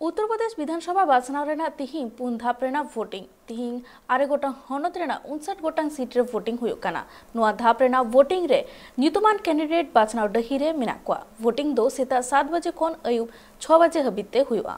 उत्तर प्रदेश विधानसभा बाछनाव तिहिं पुन धाप वोटिंग तिहिं आरे गोटां हनत 59 गोटां सीट रे वोटिंग हुयुक काना। नुआ धाप वोटिंग रे ᱧᱩᱛᱩᱢᱟᱱ कैंडिडेट बाछनाव डही रे मेना कोआ। वोटिंग दो सेता 7 बजे खन अयुब 6 बजे हबिते हुयुआ।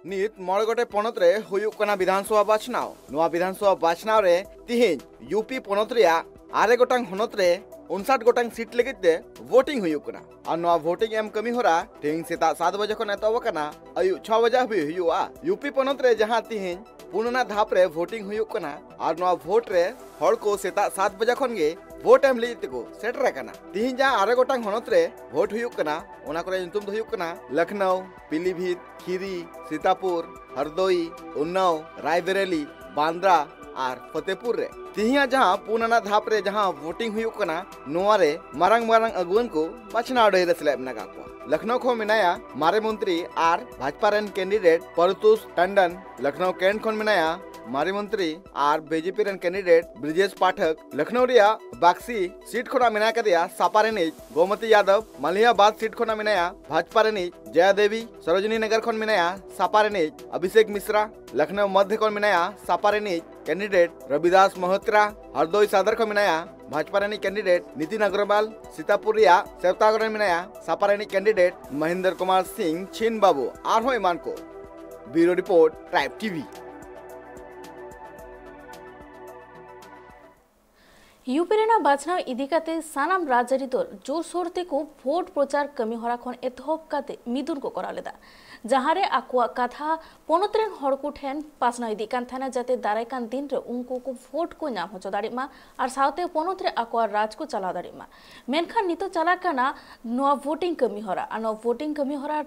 नित मोड़े गोटे पनत रे हुयुक काना विधानसभा बाछनाव। नुआ विधानसभा बाछनाव रे तिहिं यूपी पनत रिया आरे गोटां हनत रे 59 गोटां सीट लगिते वोटिंग हुयुक काना। और नुआ वोटिंग एम कमी होरा तिहिं सेता 7 बजे खन एतोब काना अयुब 6 बजे हबि हुयुआ। यूपी पनत रे जहां तिहिं पुनना धाप रे वोटिंग हुयुक काना और नुआ वोट रे हड़ को सेता 7 बजे खन गे वोट एम लगिते को सेटर काना। तिहिं जहां आरे गोटां हनत रे वोट हुयुक काना ओना करे ᱧᱩᱛᱩᱢ दो हुयुक काना लखनऊ, पीलीभीत, खीरी, सीतापुर, हरदोई, उन्नाव, रायबरेली, बांद्रा और फतेहपुर रे। तिहिया जहां पुनना धाप रे जहां वोटिंग हुयुक काना नोआ रे मारंग मारंग अगुवन को बाछनाव डही रे सेलेब मेना का। लखनऊ खो मिनाया मारे मंत्री और भाजपा रेन कैंडिडेट परतुष टंडन। लखनऊ कैंट खन मिनाया मारे मंत्री और बीजेपी रेन कैंडिडेट ब्रिजेश पाठक। लखनऊ रिया बाक्सी सीट खोना मिना कदिया सापारेनी गोमती यादव। मलियाबाद सीट खोना मिनाया भाजपा रेनी जया देवी। सरोजनी नगर खन मिनाया सापारेनी अभिषेक मिश्रा। लखनऊ मध्य खन मिनाया सापारेनी कैंडिडेट रविदास महोत्रा। हरदोई सदर खन मिनाया भाजपा रेनी कैंडिडेट नितिन अग्रवाल। सीतापुर रिया सेवतागढ़ मिनाया सापारेनी कैंडिडेट महेंद्र कुमार सिंह छिन बाबू और ईमान को। Bureau report tribe TV. UP बाछनाव इदिकाते सानाम राजरी दल जोरसोर को भोट प्रचार कमी हरा खन एतहब काते मिदुन को करा लेदा। जहारे आकुआ कथा पनतरेन हड़ को ठेन पासना इदी कान थाना जाते दाराय कान दिन रे उनको को भोट को नाम होचो दाड़ीमा और साउते पनत रे आकुआ राज को चला दाड़ीमा। मेनखान नितो चला काना नोआ वोटिंग कमी हरा आ नोआ वोटिंग कमी हरा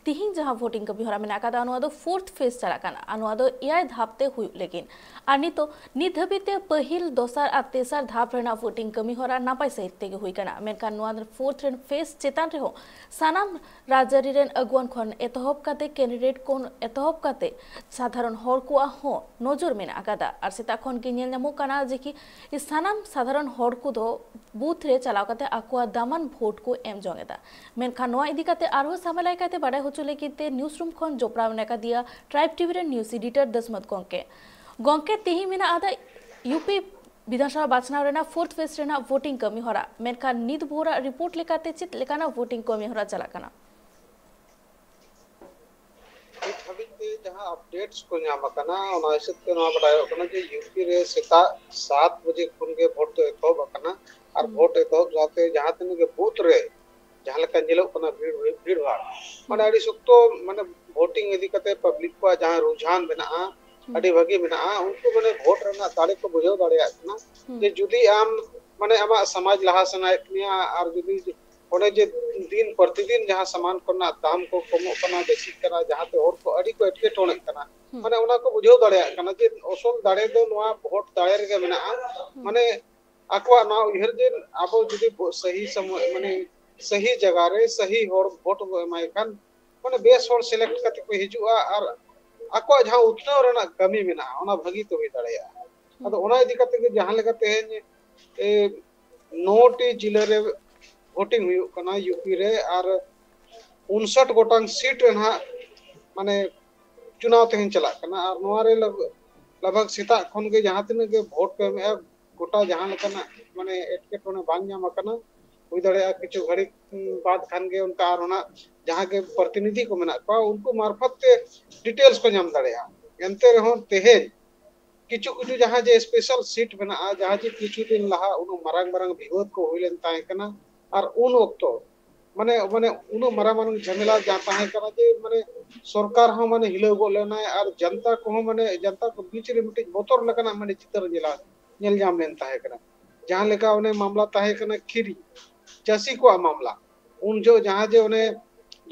तिहिं जहां वोटिंग कमी हरा मेना का नुआ दो 4th फेज चला काना आ नुआ दो एआई धापते हुई लेकिन आ नितो नित हबिते पहिल दोसार आ तेसार धाप रेना वोटिंग कमी हरा नापाय सहित तेगे हुई काना। मेनखान नुआ 4th रेन फेज चेतान रे हो सानाम राजरी रेन अगुवान खन एतहब काते कैंडिडेट कोन एतहब काते साधारण हड़ को हो नजर मेना कादा और सेता खन के नेल नामो काना जे कि सानाम साधारण हड़ को दो बूथ रे चलाव काते आकुआ दामान भोट को एम जोंगेदा। मेनखान नुआ इदी काते आरो सामलाय काते बाडा होचले किते न्यूज रूम खन जोपराव नेका दिया ट्राइब टीवी रे न्यूज एडिटर दसमत गोंके तिहि मेना आदा यूपी विधानसभा बाछनाव रेना 4th फेज रेना वोटिंग कमी हरा मेनखान नित भोरा रिपोर्ट लेकाते चित लेकाना वोटिंग कमी हरा चला काना। जहां अपडेट्स को नाम कना ओना हिसाब ते नवा बडायो कना जे यूपी रे सेता 7 बजे खुन के वोट तो एतहब कना और वोट एतहब जाते जहां तने के बूथ रे जहां लका जिलो कना भीड़ भाड़ माने अडी सुक्तो माने वोटिंग इदी कते पब्लिक को जहां रुझान बना अडी भागी बना उनको माने वोट रना दाड़े को बुझाव दाड़े आतना जे जुदी आम माने आमा समाज लहा सनायतनिया और जुदी ओने जे दिन प्रतिदिन जहां सामान कोना दाम को कमो कना बेसी कना जहां ते और को अडी को एटके टोने कना माने ओना को बुझाव दाड़े कना जे असल दाड़े दो नवा वोट दाड़े रे मेना माने आकवा ना उहर जे आबो जुदी सही समय माने सही जगह रे सही हर वोट एमाय खान माने बेस हर सिलेक्ट करते को हिजुआ और आको जहां उतनाव रेना कमी मेना ओना भागी तो हुई दाड़ेया अदो ओना इदी करते के जहां लेका तेहेन ए 9टी जिले रे वोटिंग हुई कना यूपी रे और 59 गोटांग सीट रेना माने चुनाव तेहेन चला कना और नोआ रे लगभग सीता खन के जहां तिन के वोट पे में गोटा जहां लेकना माने एटके टोने बांग नाम कना हुई दाड़े किछु घड़ी बाद खान के उनका और होना जहां के प्रतिनिधि को मेना को उनको मार्फत ते डिटेल्स को नाम दाड़े एनते रहो तेहेन किछु किछु जहां जे स्पेशल सीट बना जहां जे किछु दिन लहा उनो मारंग मारंग विरोध को होइलेन ताए कना और उन वक्तो माने माने उनो मारंग मारंग झमेला जा ताए कना जे माने सरकार हो माने हिलो गो लेना और जनता को माने जनता को बीच रे मिटे बोतर लकना माने चित्र जिला नेल जाम लेन ताए कना जहां लेका उन्हें मामला ताए कना खीरी चासी को मामला उन जो जहां जे उन्हें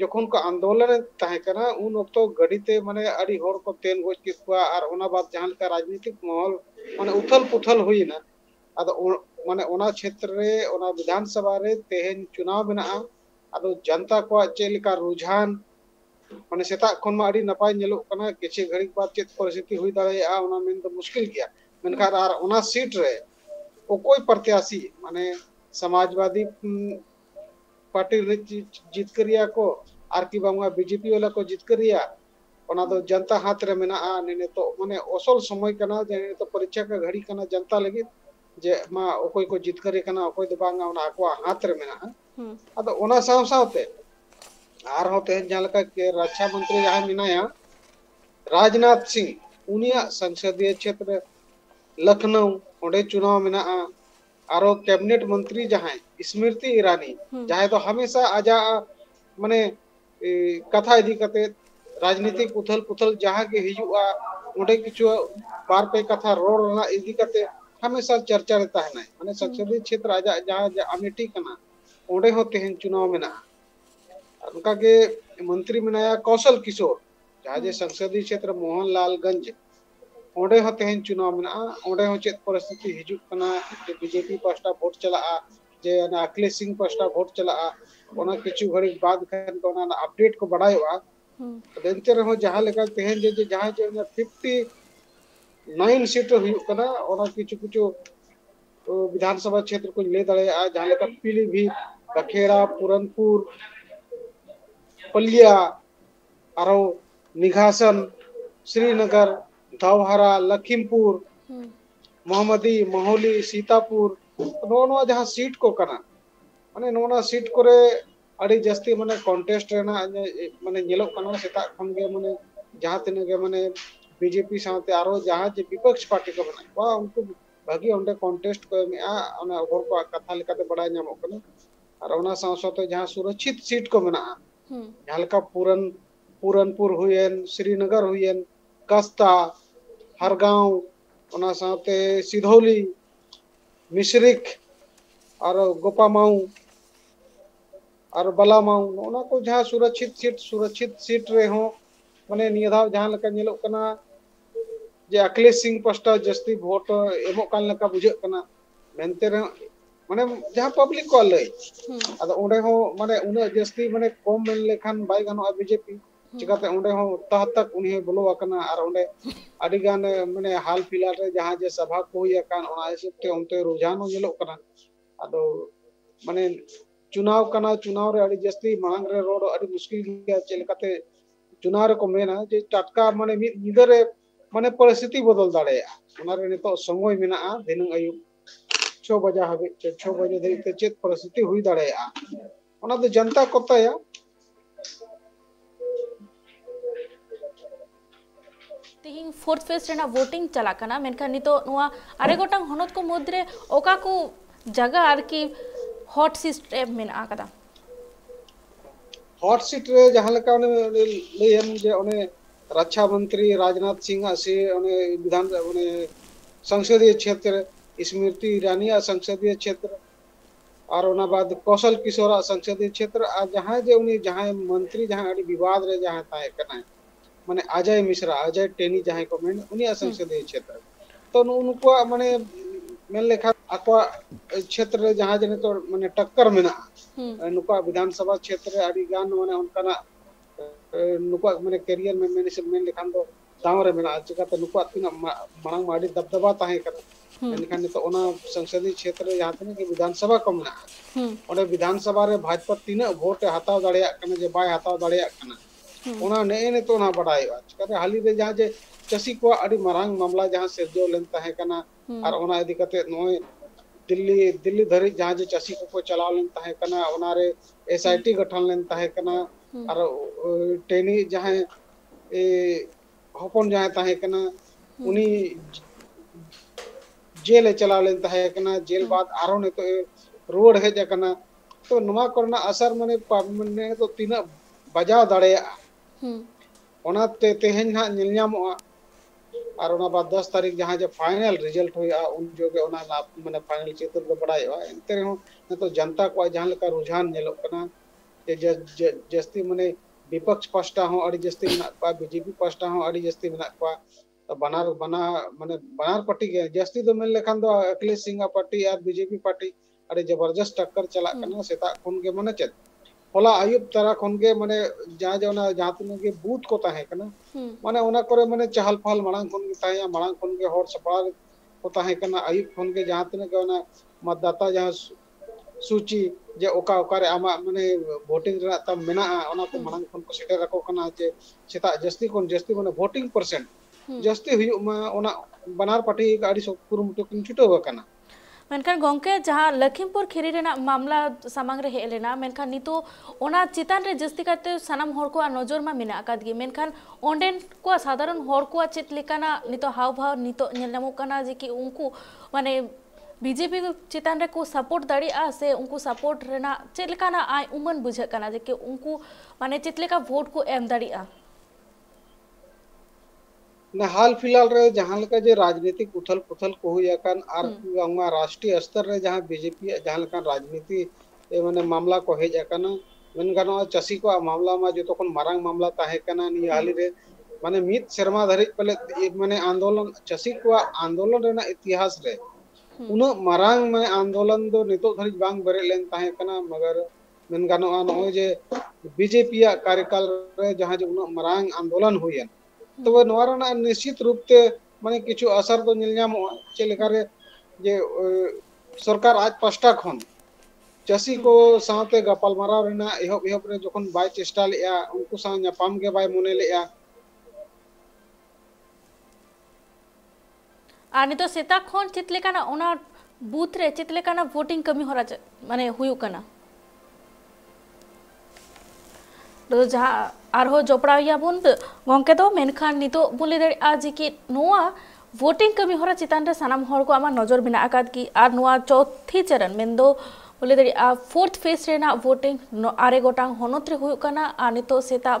जखन को आंदोलन ताहे कना उन वक्तो गड़ीते माने अड़ी हड़ को तेन गोज के कुआ और ओना बाद जहां का राजनीतिक माहौल माने उथल पुथल हुई ना अद माने ओना क्षेत्र रे ओना विधानसभा रे तेहेन चुनाव बना अदो जनता को चेलिका रुझान माने सेता खन मा अड़ी नपाय नेलो कना किछि घड़ी बाद चेत परिस्थिति हुई दाड़े ओना मेन तो मुश्किल गया मेनखान आर ओना सीट रे ओ कोई प्रत्याशी माने समाजवादी पार्टी जितकरिया को आर कि बांगा बीजेपी वाला को जितकरिया ओना दो जनता हाथ रे मेना ने तो माने असल समय कना जे तो परीक्षा का घड़ी कना जनता लगी जे मा ओकोय को जितकरी कना ओकोय दो बांगा ओना आको हाथ रे मेना अदो ओना साव सावते आर होते जलका के रक्षा मंत्री जहां मिनाया राजनाथ सिंह उनिया संसदीय क्षेत्र लखनऊ ओंडे चुनाव मेना आरो कैबिनेट मंत्री जहां स्मृति ईरानी जहां तो हमेशा आजा माने कथा इदी कते राजनीतिक उथल पुथल जहां के हिजुआ ओंडे किछु बार पे कथा रोड रना इदी कते हमेशा चर्चा रहता है माने संसदीय क्षेत्र आजा जहां अमेठी कना ओंडे हो तेहन चुनाव मेना उनका के मंत्री बनाया कौशल किशोर जहां जे संसदीय क्षेत्र मोहनलालगंज ओंडे हो तेहन चुनाव मेना ओंडे हो चेत परिस्थिति हिजुक कना बीजेपी पास्टा वोट चला जे अखिलेश सिंह पास्टा वोट चला ओना किछु घड़ी बाद खन कोना अपडेट को बढ़ायोआ देनते रहो जहां लेका तेहन जे जहां जे 59 सीट हुई कना ओना किछु किछु विधानसभा क्षेत्र को ले दड़े जहां लेका पीलीभीत बखेड़ा पूरनपुर पलिया आरो निघासन श्रीनगर धावहारा लखीमपुर मोहम्मदी मोहली सीतापुर नो जहां सीट को कना माने नोना सीट करे अड़ी जस्ती माने कॉन्टेस्ट रेना माने नेलो कना सेता खन गे माने जहां तिने गे माने बीजेपी साथे आरो जहां जे विपक्ष पार्टी को बना वा उनको भागी ओंडे कॉन्टेस्ट को में ओना ओर को कथा लेकाते बड़ा नामो कना और ओना साथे जहां सुरक्षित सीट को मेना जहां पूरनपुर हुएन श्रीनगर हुएन कस्ता हरगांव ओना साथे सिधौली मिश्रिक और गोपामाऊ और बलामाऊ ओना को जहां सुरक्षित सीट रे हो माने नियधाव जहां लका नेलो कना जे अखिलेश सिंह पास्टा जस्ती वोट एमो कान लका बुझे कना मेनते रे माने जहां पब्लिक को लय अद ओंडे हो माने उन जस्ती माने कम मेन लेखान बाय गानो बीजेपी चिकाते ओंडे हो तह तक उन्हें बोलो कना और ओंडे अडी गान माने हाल फिलहाल रे जहां जे सभा को हुई कान ओना हिसाबते उनते रुझान नेलो कना अदो माने चुनाव कना चुनाव रे अडी जस्ती मांग रे रोड अडी मुश्किल गया चलकाते चुनाव रे को मेना जे टटका माने मिद निदरे माने परिस्थिति बदल दाड़े ओना रे नितो समय मेना दिनंग आयु 6 बजे हबे 6 बजे धरिते चेत परिस्थिति हुई दाड़े ओना तो जनता कोताया तिहिंग फोर्थ फेज रेना वोटिंग चला कना मेनखान नितो नुआ आरे गोटांग हनत को मुद्रे ओका को जगह आर की हॉट सीट मेना कदा हॉट सीट रे जहां लका ओने लेयन जे ओने रक्षा मंत्री राजनाथ सिंह से ओने विधान ओने संसदीय क्षेत्र स्मृति ईरानी संसदीय क्षेत्र और ओना बाद कौशल किशोर संसदीय क्षेत्र आ जहां जे उनी जहां मंत्री जहां अड़ी विवाद रे जहां ताए कना माने अजय मिश्रा अजय टेनी जहां को मेन उनी संसदीय क्षेत्र तो उनको माने मेन लेखा आको क्षेत्र जहां जने तो माने टक्कर मेना नुका विधानसभा क्षेत्र अड़ी गान माने उनका नुका माने करियर में मेन लेखान दो दाव रे मेना चिकाते नुका तिना मांग माडी दबदबा ताहे कना मेनखान तो ओना संसदीय क्षेत्र जहां तने के विधानसभा को मेना ओने विधानसभा रे भाजपा तीना वोट हताव दाड़िया कना जे बाय हताव दाड़िया कना ओना ने तो ना बड़ायो चिकाते हाली रे जहां जे चसी को अड़ी मारांग मामला जहां सिरजो लेन ताहे कना और ओना इदी कते नोय दिल्ली धरी जहां जे चसी को चलाव लेन ताहे कना ओना रे एसआईटी गठन लेन ताहे कना और टेनी जहां ए हपन जहां ताहे कना उनी जेल चलाव लेन ताहे कना जेल बाद आरो ने तो रोड हेज कना तो नुमा करना असर माने तो तीना बजाव दाड़ेया ओना ते तेहन ना निलयामो और ओना बाद 10 तारीख जहां जे फाइनल रिजल्ट होया उन जोगे ओना माने फाइनल चित्र को बढ़ायो एनते रहो तो जनता को जहां लका रुझान नेलो कना जे जस्ती माने विपक्ष पास्टा हो अड़ी जस्ती मेना पा बीजेपी पास्टा हो अड़ी जस्ती मेना पा तो बनार पार्टी के जस्ती तो मेन लेखान दो अखिलेश सिंह पार्टी और बीजेपी पार्टी अड़ी जबरदस्त टक्कर चला कना सेता खुन के माने चेत होला आयुब तारा खुन के माने जहां जना जहां तने के बूथ को ताहे कना माने ओना करे माने चहल पहल मांग खुन के ताया मांग खुन के हर सपाल को ताहे कना आयुब खुन के जहां तने के ओना मतदाता जहां सूची जे ओका ओकारे आमा माने वोटिंग रा तम मेना ओना को मांग खन को सेटर रखो कना जे सेता जस्ती कोन जस्ती माने वोटिंग परसेंट जस्ती हुयु मा ओना बनार पार्टी गाड़ी सो कुरुमुटु किन छुटो कना मेनखान गोंके जहाँ लखीमपुर खीरी रेना मामला सामांग रे हेज लेना मेनखान नितो ओना चितान रे जस्ती काते सनाम हर को नजर मा मेना आकाद गे मेनखान ओंडेन को साधारण हर को चेत लेकाना नितो हाव भाव नितो नेलमो कना जे कि उनको माने बीजेपी चितान रे को सपोर्ट दाड़ी आ से उनको सपोर्ट रेना चेत लेकाना आय उमन बुझे कना जे कि उनको माने चेत लेका वोट को एम दाड़ी आ ना हाल फिलहाल रे जहां लेका जे राजनीतिक उथल पुथल को हुई अकन आर बांगमा राष्ट्रीय स्तर रे जहां बीजेपी जहां लेका राजनीति माने मामला को हेज अकन मन गानो चसी को मामला मा जो तखन मारांग मामला ताहे कना नि हाली रे माने मित शर्मा धरि पले माने आंदोलन चसी को आंदोलन रेना इतिहास रे उन मारांग माने आंदोलन दो नितो धरि बांग बरे लेन ताहे कना मगर मन गानो न जे बीजेपी या कार्यकाल रे जहां जे उन मारांग आंदोलन हुयन तो नोरा निश्चित रूप से माने किछु असर तो चेलेकारे जे सरकार आज पास्टा खन चासी को साथे गपाल मारा रेना एहब एहब रे जखन बाय चेष्टा लेया उनको सा न्यापाम के बाय मने लेया आनी तो सेता खन चितलेकाना ओना बूथ रे चितलेकाना वोटिंग कमी होरा माने हुयु कना तो जहाँ आरो जोपड़ाया बुन गोंके तो मेनखान नितो बोले दे आज कि नोआ वोटिंग कमी होरा चितान रे सनाम हर को आमा नजर बिना आकाद की आर नोआ चौथी चरण मेंदो बोले दे फोर्थ फेज रेना वोटिंग आरे गोटांग होनोत रे हुयु कना आ नितो सेता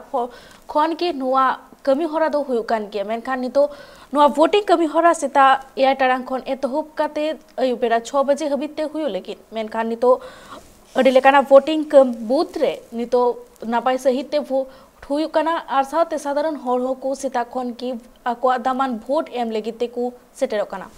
खन के नोआ कमी होरा दो हुयु कान के मेनखान नितो नोआ वोटिंग कमी होरा सेता 8 टारांग खन एतहुब काते अयुबेरा 6 बजे हबिते हुयु लेकिन मेनखान नितो अड़ी लेकाना वोटिंग बूथ रे नितो नापाय सहित ते हुयु कना आर साथे साधारण हर हो को सेता खन की आको दामान वोट एम लेगिते को सेटेरो कना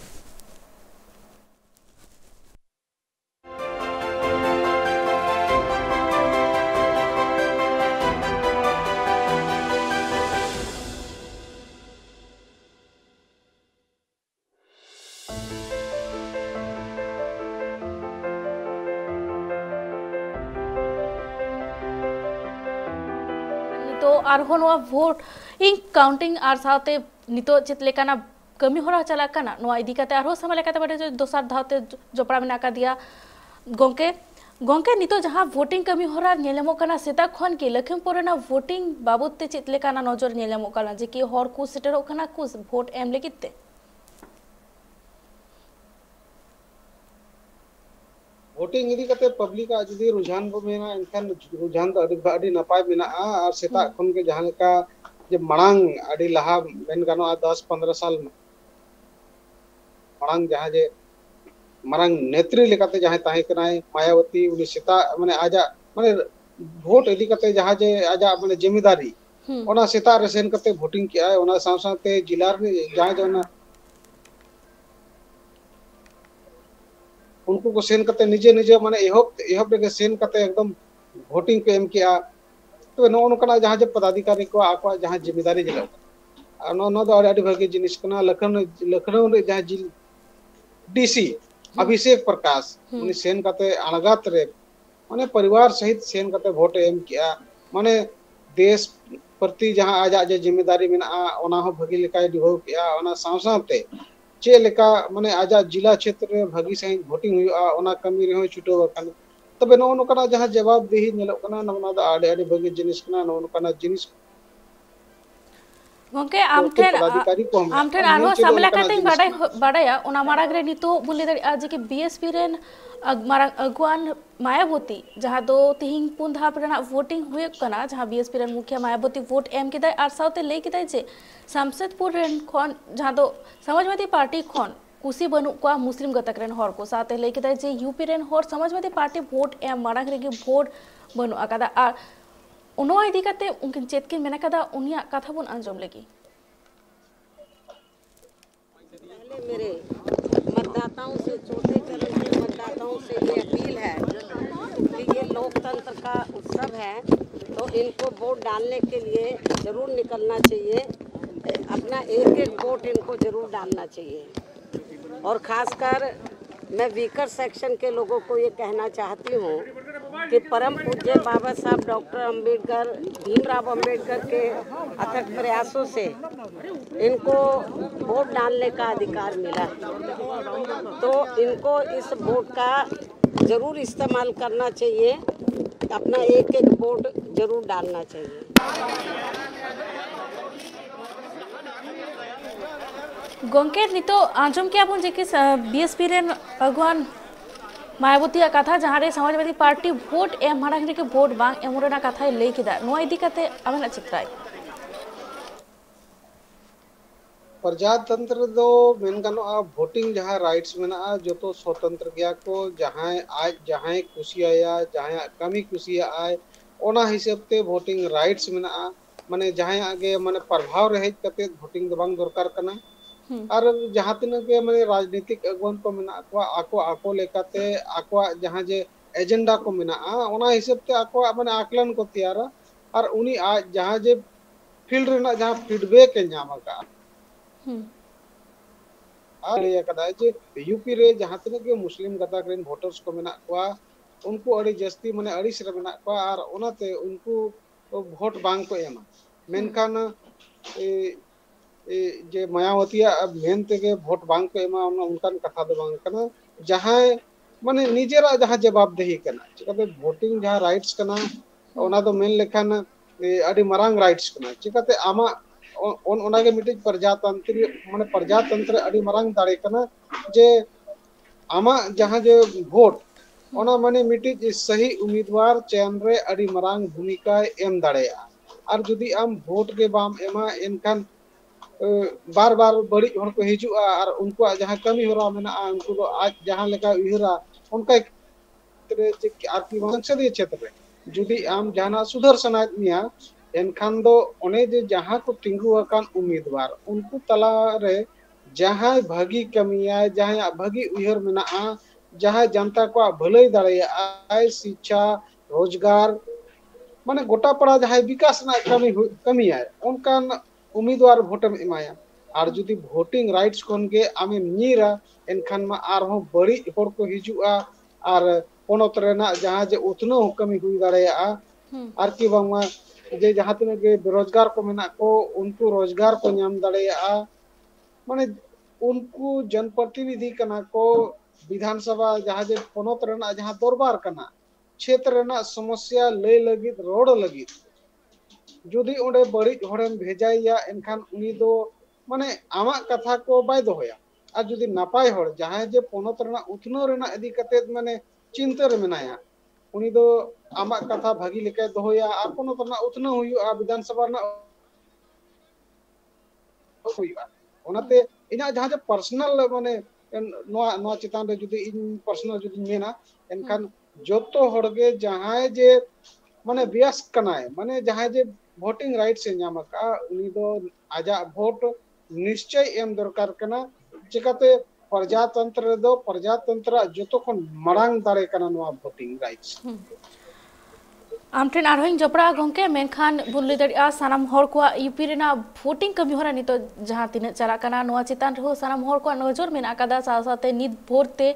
तो आरहो नोआ वोट इन काउंटिंग आर साथे नितो चित लेकाना कमी होरा चला कना नोआ इदी काते आरहो समय लेकाते बटे जो दोसर धावते जोपड़ा में का दिया गोंके गोंके नितो जहां वोटिंग कमी होरा नेलेमो कना सेता खन के लखीमपुर ना वोटिंग बाबूत ते चित लेकाना नजर नेलेमो कना जे कि हर को सेटरो कना कुछ वोट एम लेकिते वोटिंग इदी कते पब्लिक आ जदी रुझान को मेना इनखान रुझान तो अडी नपाय मेना आ सेता खन के जहां का जे मणांग अडी लहा मेन गानो 10-15 साल मणांग जहां जे मरांग नेत्री लेकाते जहां ताहे कनाय मायावती उनी सेता माने आजा माने वोट इदी कते जहां जे आजा माने जिम्मेदारी ओना सेता रे सेन कते वोटिंग के आय ओना साथ-साथे जिला रे जहां जना उनको को सेन करते निजे निजे माने एहब रे सेन करते एकदम वोटिंग पे एम किया तो नो नकना जहां जे पदाधिकारी को आको जहां जिम्मेदारी जिला नो दो आडी भागे जिनिस कना लखनऊ रे जहां जिल डीसी अभिषेक प्रकाश उनी सेन करते अणगात रे माने परिवार सहित सेन करते वोट एम किया माने देश प्रति जहां आजा जे जिम्मेदारी मेना ओना हो भगी लेकाय दिहो किया ओना सावसाते चे लेका माने आजा जिला क्षेत्र रे भागी सही वोटिंग हुआ ओना कमी रे हो छुटो कना तबे नो नकना जहां जवाब देही नेलो कना नमना दा आडे आडे भागी जिनिस कना नो नकना जिनिस गोंके आमठेन आरो सामला काते बाडाया ओना मारागरे नितो बुले दे आज के बीएसपी रेन मारांग अगुआन मायावती जहां दो तिहिंग पुंधा प्रेना वोटिंग हुए कना जहां बीएसपी रेन मुखिया मायावती वोट एम किदाय आर साउते ले किदाय जे समसेदपुर रेन खन जहां दो समाजवादी पार्टी खन कुसी बनु को मुस्लिम गतक रेन हर को साथे ले किदाय जे यूपी रेन हर समाजवादी पार्टी वोट एम मारांग रे के वोट बनु आकादा आर उनो इदी काते उनकिन चेत के मेना कदा उनिया कथा बुन अंजम लगी पहले मेरे मतदाताओं से छोटे चरण के मतदाताओं से ये अपील है कि ये लोकतंत्र का उत्सव है तो इनको वोट डालने के लिए जरूर निकलना चाहिए अपना एक वोट इनको जरूर डालना चाहिए और खासकर मैं वीकर सेक्शन के लोगों को ये कहना चाहती हूँ कि परम पूज्य बाबा साहब डॉक्टर अंबेडकर, भीमराव अंबेडकर के अथक प्रयासों से इनको वोट डालने का अधिकार मिला, तो इनको इस वोट का जरूर इस्तेमाल करना चाहिए, अपना एक एक वोट जरूर डालना चाहिए। गोंके नितो आंजम के आपन जे कि बीएसपी रे अगवान मायावती कथा जहाँ रे समाजवादी पार्टी वोट एम मारांग रे के वोट बांग एम रेना कथा लई किदा नोआ इदी कते आबेना चित्राय प्रजातंत्र दो मेन गानोआ वोटिंग जहाँ राइट्स मेना जो तो स्वतंत्र गया को जहाँ आज जहाँ कुसिया जहाँ कमी कुसिया आए ओना हिसाब ते वोटिंग राइट्स मेना माने जहाँ आगे माने प्रभाव रहे कते वोटिंग दो बांग दरकार कना और जहाँ तीन के माने राजनीतिक अगुवान को मेना आको आको लेकाते आको जहाँ जे एजेंडा को मेना ओना हिसाब ते आको माने आकलन को तैयारा और उनी आज जहाँ जे फील्ड रेना जहाँ फीडबैक के नाम का जे यूपी रे जहाँ तीन के मुस्लिम गता करें वोटर्स को मेना उनको अड़ी जस्ती माने अड़ीस रे मेना और ओनाते उनको वोट बांग को एमा मेनखान जे मायावतिया मेन तेगे वोट बांग को एमा उनकान कथा दो बांग कना जहाँ माने निजेरा जहाँ जवाबदेही कना चिकाते वोटिंग जहाँ राइट्स कना ओना दो मेन लेखान अड़ी मरांग राइट्स कना चिकाते आमा ओना के मिटिज प्रजातंत्र माने प्रजातंत्र अड़ी मरांग दाड़े कना जे आमा जहाँ जे वोट ओना माने मिटिज सही उम्मीदवार चयन रे अड़ी मरांग भूमिका एम दाड़ेया और जुदी आम वोट के बाम एमा एनखान बार बार बड़ी हर को हिजुआ और उनको जहाँ कमी हो रहा मेना उनको तो आज जहाँ लेका उहरा उनका आरती संसदीय क्षेत्र में जुदी आम जहाँ सुधर सनात मिया एनखान दो ओने जे जहाँ को टिंगु अकान उम्मीदवार उनको तला रे जहाँ भागी कमिया जहाँ भागी उहर मेना जहाँ जनता को भलाई दाड़े शिक्षा रोजगार माने गोटा पड़ा जहाँ विकास ना कमी है उनका उम्मीदवार वोटम एमाया और जुदी वोटिंग राइट्स कोन के आमे नीरा एनखान मा आर हो बड़ी होड़ को हिजुआ और पोनोत रेना जहाँ जे उतनो कमी हुई दाड़ेया और कि बांगा जे जहाँ तीन के बेरोजगार को मेना को उनको रोजगार को नाम दाड़ेया माने उनको जनप्रतिनिधि कना को विधानसभा जहाँ जे पोनोत रेना जहाँ दरबार कना क्षेत्र रेना समस्या ले लगित रोड लगित जुदी ओंडे बड़ी होड़ेम भेजाइया एनखान उनी दो माने आमा कथा को बाय दोया और जुदी नापाय होड़ जहाँ जे पोनोत रेना उतनो रेना इदी कते माने चिंता रे मेनाया उनी दो आमा कथा भागी लेके दोया और पोनोत रेना उतनो हुयुआ विधानसभा ना हुयुआ ओनाते इना जहाँ जे पर्सनल माने नोआ चितान रे जुदी इन पर्सनल जुदी मेना एनखान जोतो होड़गे जहाँ जे माने बियास कनाय माने जहाँ जे वोटिंग राइट से नामका उनी दो आजा वोट निश्चय एम दरकार कना चिकाते प्रजातंत्र दो प्रजातंत्र जोतो खन मरांग दाड़े कना नोआ वोटिंग राइट्स आमठेन आरहों जपड़ा गोंके मेनखान बुनले दड़िया सानाम हर को यूपी रेना वोटिंग कमी होरा नितो जहाँ तीन चला कना नोआ चितान रहो सानाम हर को नजर मेना कदा साथे नित भोरते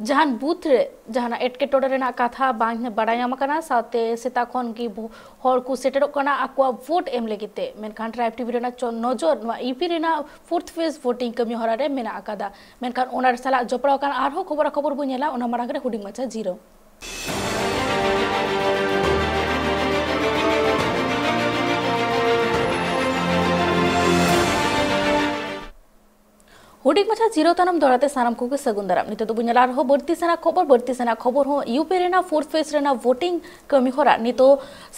जहाँ बूथ रे जहाँ एटकेटोड़े रेना कथा बांग बड़ायाम कना साथे सेता खन की हर को सेटेरो कना आकुआ वोट एम लेगिते मेनखान ट्राइब टीवी रेना नजर नोआ यूपी रेना फोर्थ फेज वोटिंग कमी होरा रे मेना आकादा मेनखान ओनार साला जपड़ा कन आरहो खबर बो नेला ओना मारांग रे हुडिंग माचा जीरो हुडिंग मचा जीरो तनम दौड़ाते सानम को सगुंदरम नितो तो बुझला रहो बढ़ती सेना खबर हो यूपी रेना फोर्थ फेज रेना वोटिंग कमी होरा नितो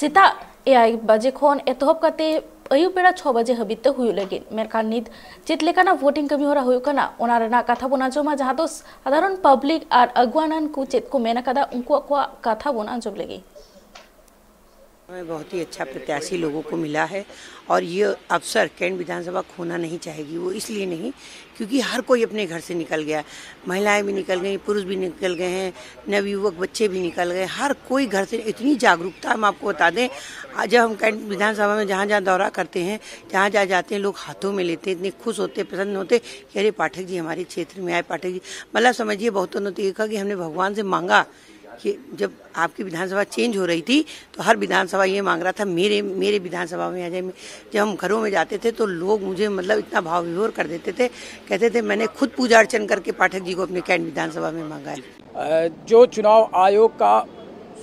सीता एआई बजे खन एतहब कते अयुब बेड़ा 6 बजे हबिते हुई लगिन मेरखान नित चेत लेकाना वोटिंग कमी होरा हुई कना ओना रेना कथा बोना जोमा जहाँ तो साधारण पब्लिक और अगवानन को चेत को मेना कदा उनको को कथा बोना जोब लगी हमें बहुत ही अच्छा प्रत्याशी लोगों को मिला है और ये अवसर कैंट विधानसभा खोना नहीं चाहेगी। वो इसलिए नहीं क्योंकि हर कोई अपने घर से निकल गया, महिलाएं भी निकल गई, पुरुष भी निकल गए हैं, नवयुवक बच्चे भी निकल गए, हर कोई घर से। इतनी जागरूकता हम आपको बता दें, जब हम कैंट विधानसभा में जहाँ जहाँ दौरा करते हैं, जहाँ जहाँ जाते हैं, लोग हाथों में लेते हैं, इतने खुश होते, प्रसन्न होते कि अरे पाठक जी हमारे क्षेत्र में आए, पाठक जी। मतलब समझिए बहुतों ने देखा कि हमने भगवान से मांगा कि जब आपकी विधानसभा चेंज हो रही थी तो हर विधानसभा ये मांग रहा था मेरे विधानसभा में आ जाए। जब हम घरों में जाते थे तो लोग मुझे मतलब इतना भाव विभोर कर देते थे, कहते थे मैंने खुद पूजा अर्चन करके पाठक जी को अपने कैंट विधानसभा में मांगा है। जो चुनाव आयोग का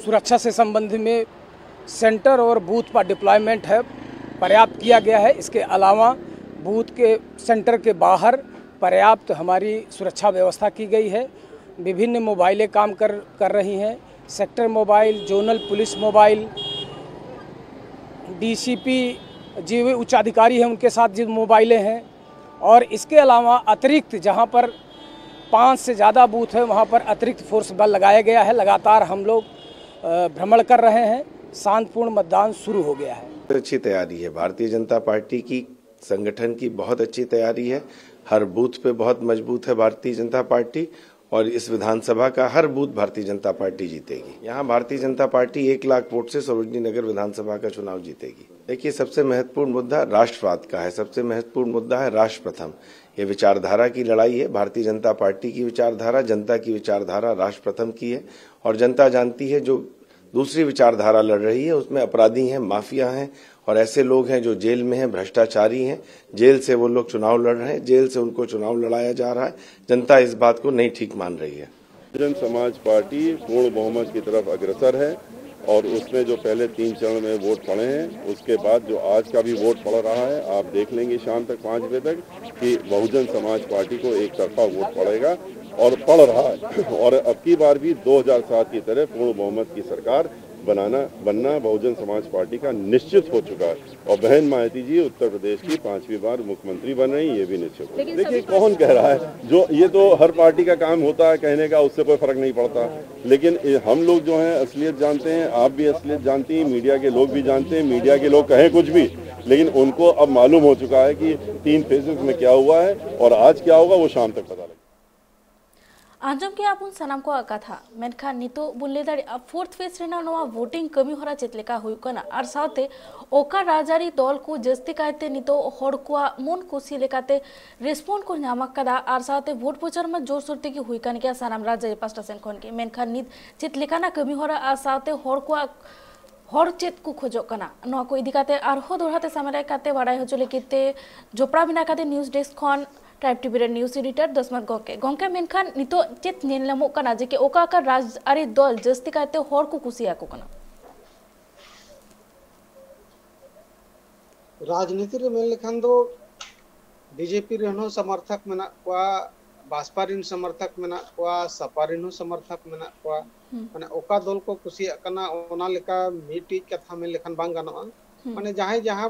सुरक्षा से संबंधित में सेंटर और बूथ पर डिप्लॉयमेंट है पर्याप्त किया गया है। इसके अलावा बूथ के सेंटर के बाहर पर्याप्त हमारी सुरक्षा व्यवस्था की गई है। विभिन्न मोबाइलें काम कर रही हैं, sector mobile, zonal police mobile, DCP ji उच्च अधिकारी हैं उनके साथ जो मोबाइलें हैं। और इसके अलावा अतिरिक्त जहां पर 5 से ज़्यादा बूथ है वहां पर अतिरिक्त फोर्स बल लगाया गया है। लगातार हम लोग भ्रमण कर रहे हैं। शांतिपूर्ण मतदान शुरू हो गया है। अच्छी तैयारी है भारतीय जनता पार्टी की, संगठन की बहुत अच्छी तैयारी है। हर बूथ पे बहुत मजबूत है भारतीय जनता पार्टी और इस विधानसभा का हर बूथ भारतीय जनता पार्टी जीतेगी। यहाँ भारतीय जनता पार्टी 1 लाख वोट से सरोजनी नगर विधानसभा का चुनाव जीतेगी। देखिए, सबसे महत्वपूर्ण मुद्दा राष्ट्रवाद का है, सबसे महत्वपूर्ण मुद्दा है राष्ट्र प्रथम। ये विचारधारा की लड़ाई है। भारतीय जनता पार्टी की विचारधारा, जनता की विचारधारा राष्ट्र प्रथम की है और जनता जानती है जो दूसरी विचारधारा लड़ रही है उसमें अपराधी हैं, माफिया हैं और ऐसे लोग हैं जो जेल में हैं, भ्रष्टाचारी हैं। जेल से वो लोग चुनाव लड़ रहे हैं, जेल से उनको चुनाव लड़ाया जा रहा है। जनता इस बात को नहीं ठीक मान रही है। बहुजन समाज पार्टी पूर्ण बहुमत की तरफ अग्रसर है और उसमें जो पहले 3 चरण में वोट पड़े हैं उसके बाद जो आज का भी वोट पड़ रहा है, आप देख लेंगे शाम तक 5 बजे तक कि बहुजन समाज पार्टी को एक तरफा वोट पड़ेगा और पड़ रहा है। और अब की बार भी 2007 की तरह पूर्ण बहुमत की सरकार बनना बहुजन समाज पार्टी का निश्चित हो चुका है। और बहन मायावती जी उत्तर प्रदेश की 5वीं बार मुख्यमंत्री बन रही, ये भी निश्चित हो। देखिए, कौन कह रहा है, जो ये तो हर पार्टी का काम होता है कहने का, उससे कोई फर्क नहीं पड़ता। लेकिन हम लोग जो हैं असलियत जानते हैं, आप भी असलियत जानती हैं, मीडिया के लोग भी जानते हैं। मीडिया के लोग कहें कुछ भी, लेकिन उनको अब मालूम हो चुका है कि 3 फेजेस में क्या हुआ है और आज क्या होगा वो शाम तक पता लगेगा। आंजम के आप सामान को कथा मेनखा नितो बुनले दाड़ी फोर्थ फेज रेना नवा वोटिंग कमी हरा चेतलेका हुयकना और साथे ओका राजारी दल को जस्ती कायते नितो हड़ को मन खुशी लेकाते रेस्पॉन्ड को नामक कदा और साथे वोट प्रचार में जोर सोरते की हुयकन के सानाम राजा पास्टा सेन खन के मेनखा नित चेतलेकाना कमी हरा और साथे हड़ को हर चेत को खोजना नवा को इदी काते आरहो दोहराते सामने काते वाड़ाई हजो लेकिते जोपड़ा बिना काते न्यूज डेस्क खन टाइप टीवी रे न्यूज एडिटर दसमत गंके मेनखान नितो चेत नेलमो कना जे के ओका का राजआरी दल जस्ती काते हर को कुसिया को कना राजनीति रे मेन लेखान दो बीजेपी रेनो समर्थक मेना कोआ बासपा रिन समर्थक मेना कोआ सपा रिन समर्थक मेना कोआ माने ओका दल को कुसिया कना ओना लेका मीटी कथा में लेखान बांग गानोआ माने जहां जहां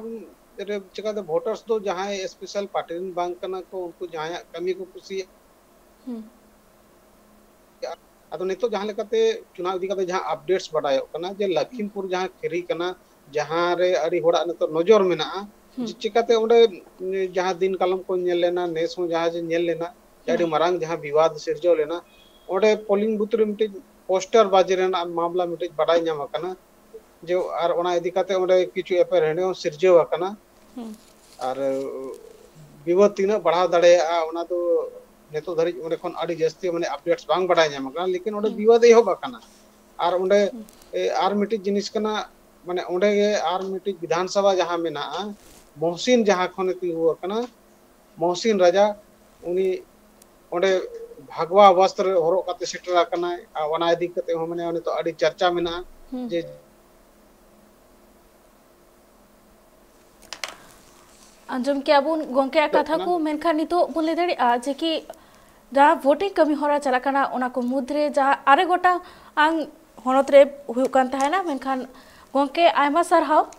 चिकाते वोटर्स दो जहां स्पेशल पार्टी बांग कना को उनको जहां कमी को कुसी अतो नितो जहां लेकाते चुनाव इदी काते जहां अपडेट्स बढ़ायो कना जे लखीमपुर जहां खेरी कना जहां रे अड़ी होड़ा नितो नजर मेना चिकाते ओंडे जहां दिन कालम को नेल लेना नेस हो जहां जे नेल लेना अड़ी मारांग जहां विवाद सिरजो लेना ओंडे पोलिंग बूथ रे मिटे पोस्टर बाजी रेना मामला मिटे बढ़ाई नाम कना जो और ओना इदी काते ओंडे किछु एपर हेने सिरजो कना और विवाद तीना बढ़ाव दाड़ेया ओना तो नेतो धरि ओंडे खन अड़ी जस्ती माने अपडेट्स बांग बढ़ाई नाम कना लेकिन ओंडे विवाद एहो कना और ओंडे आर मिटे जिनिस कना माने ओंडे गे आर मिटे विधानसभा जहां मेना मोहसिन जहां खन की हुआ कना मोहसिन राजा उनी ओंडे भागवा वस्त्र हरो काते सेटरा कना ओना इदी काते हो माने ओने तो अड़ी चर्चा मेना जे अंजम के अब गोंके कथा को मेनखा नितो बुनले दाड़ी आज कि जहाँ वोटिंग कमी हरा चला कना ओना को मुद्रे जहाँ आरे गोटा आंग होनत रे हुयु कान तहना मेनखान गोंके आयमा सरहाव